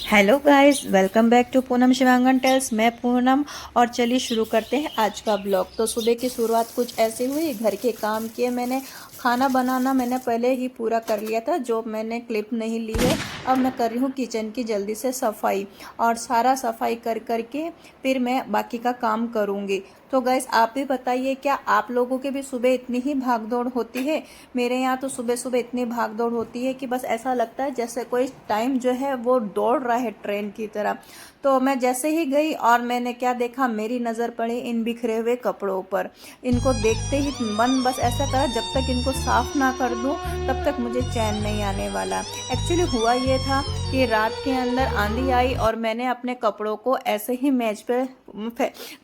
Hello guys, welcome back to Poonam Shivangan tales. मैं पूनम और चलिए शुरू करते हैं आज का ब्लॉग। तो सुबह की शुरुआत कुछ ऐसी हुई, घर के काम किए मैंने। खाना बनाना मैंने पहले ही पूरा कर लिया था, जो मैंने क्लिप नहीं ली है। अब मैं कर रही हूँ किचन की जल्दी से सफाई, और सारा सफाई कर करके फिर मैं बाकी का काम करूँगी। तो गाइस, आप भी बताइए, क्या आप लोगों के भी सुबह इतनी ही भागदौड़ होती है? मेरे यहाँ तो सुबह सुबह इतनी भागदौड़ होती है कि बस ऐसा लगता है जैसे कोई टाइम जो है वो दौड़ रहा है ट्रेन की तरह। तो मैं जैसे ही गई और मैंने क्या देखा, मेरी नज़र पड़ी इन बिखरे हुए कपड़ों पर। इनको देखते ही मन बस ऐसा करा, जब तक इनको साफ ना कर दूं तब तक मुझे चैन नहीं आने वाला। एक्चुअली हुआ ये था कि रात के अंदर आंधी आई और मैंने अपने कपड़ों को ऐसे ही मेज पे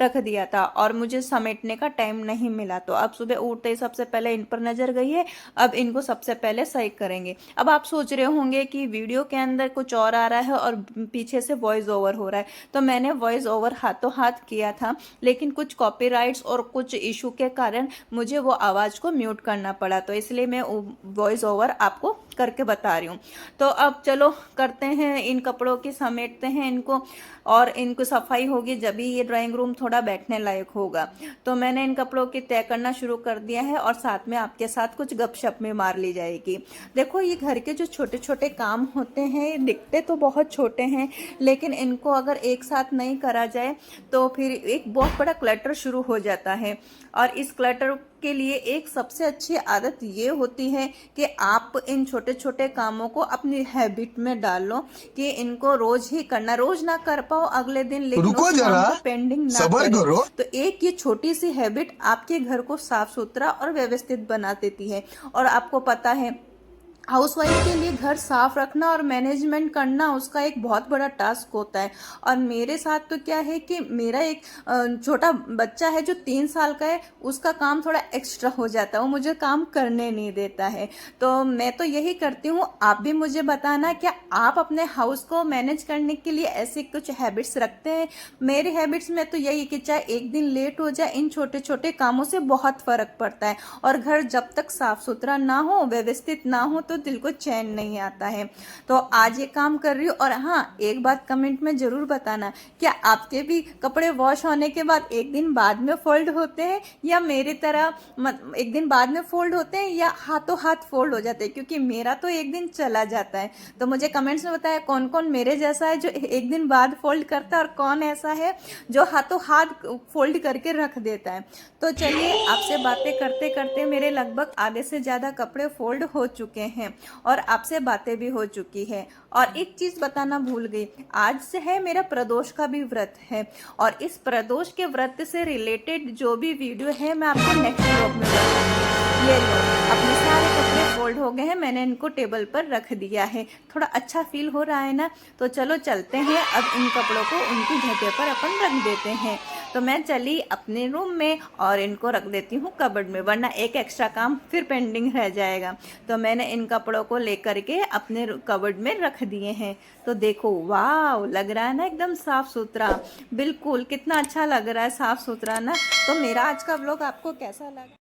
रख दिया था और मुझे समेटने का टाइम नहीं मिला। तो अब सुबह उठते ही सबसे पहले इन पर नजर गई है। अब इनको सबसे पहले सही करेंगे। अब आप सोच रहे होंगे कि वीडियो के अंदर कुछ और आ रहा है और पीछे से वॉइस ओवर हो रहा है। तो मैंने वॉइस ओवर हाथों हाथ किया था, लेकिन कुछ कॉपीराइट्स और कुछ इशू के कारण मुझे वो आवाज को म्यूट करना पड़ा। तो इसलिए मैं वॉइस ओवर आपको करके बता रही हूँ। तो अब चलो करते हैं, इन कपड़ों की समेटते हैं इनको, और इनको सफाई होगी जब भी ये ड्राइंग रूम थोड़ा बैठने लायक होगा। तो मैंने इन कपड़ों की तय करना शुरू कर दिया है और साथ में आपके साथ कुछ गपशप में मार ली जाएगी। देखो, ये घर के जो छोटे छोटे काम होते हैं, दिखते तो बहुत छोटे हैं, लेकिन इनको अगर एक साथ नहीं करा जाए तो फिर एक बहुत बड़ा क्लटर शुरू हो जाता है। और इस क्लटर के लिए एक सबसे अच्छी आदत ये होती है कि आप इन छोटे छोटे कामों को अपनी हैबिट में डालो, कि इनको रोज ही करना। रोज ना कर पाओ अगले दिन, लेकिन रुको उस काम जरा, को पेंडिंग ना सबर करें। करो। तो एक ये छोटी सी हैबिट आपके घर को साफ सुथरा और व्यवस्थित बना देती है। और आपको पता है, हाउसवाइफ के लिए घर साफ रखना और मैनेजमेंट करना उसका एक बहुत बड़ा टास्क होता है। और मेरे साथ तो क्या है कि मेरा एक छोटा बच्चा है जो 3 साल का है, उसका काम थोड़ा एक्स्ट्रा हो जाता है, वो मुझे काम करने नहीं देता है। तो मैं तो यही करती हूँ, आप भी मुझे बताना, क्या आप अपने हाउस को मैनेज करने के लिए ऐसे कुछ हैबिट्स रखते हैं? मेरी हैबिट्स में तो यही कि चाहे एक दिन लेट हो जाए, इन छोटे छोटे कामों से बहुत फर्क पड़ता है। और घर जब तक साफ सुथरा ना हो, व्यवस्थित ना हो, तो दिल को चैन नहीं आता है। तो आज ये काम कर रही हूँ। और हाँ, एक बात कमेंट में जरूर बताना, क्या आपके भी कपड़े वॉश होने के बाद एक दिन बाद में फोल्ड होते हैं, या मेरी तरह एक दिन बाद में फोल्ड होते हैं, या हाथों हाथ फोल्ड हो जाते हैं? क्योंकि मेरा तो एक दिन चला जाता है। तो मुझे कमेंट्स में बताया कौन कौन मेरे जैसा है जो एक दिन बाद फोल्ड करता है, और कौन ऐसा है जो हाथों हाथ फोल्ड करके रख देता है। तो चलिए, आपसे बातें करते करते मेरे लगभग आधे से ज़्यादा कपड़े फोल्ड हो चुके हैं और आपसे बातें भी हो चुकी है। और एक चीज़ बताना भूल गई, आज से है मेरा प्रदोष का भी व्रत है, और इस प्रदोष के व्रत से रिलेटेड जो भी वीडियो है मैं आपको नेक्स्ट ब्लॉग में बताऊंगी। ये लो, अपने सारे कपड़े फोल्ड हो गए हैं, मैंने इनको टेबल पर रख दिया है। थोड़ा अच्छा फील हो रहा है ना? तो चलो चलते हैं, अब इन कपड़ों को उनकी जगह पर अपन रख देते हैं। तो मैं चली अपने रूम में और इनको रख देती हूँ कबर्ड में, वरना एक एक्स्ट्रा काम फिर पेंडिंग रह जाएगा। तो मैंने इन कपड़ों को लेकर के अपने कबर्ड में रख दिए हैं। तो देखो, वाह, लग रहा है ना एकदम साफ सुथरा। बिल्कुल, कितना अच्छा लग रहा है साफ सुथरा ना। तो मेरा आज का व्लॉग आपको कैसा लगा?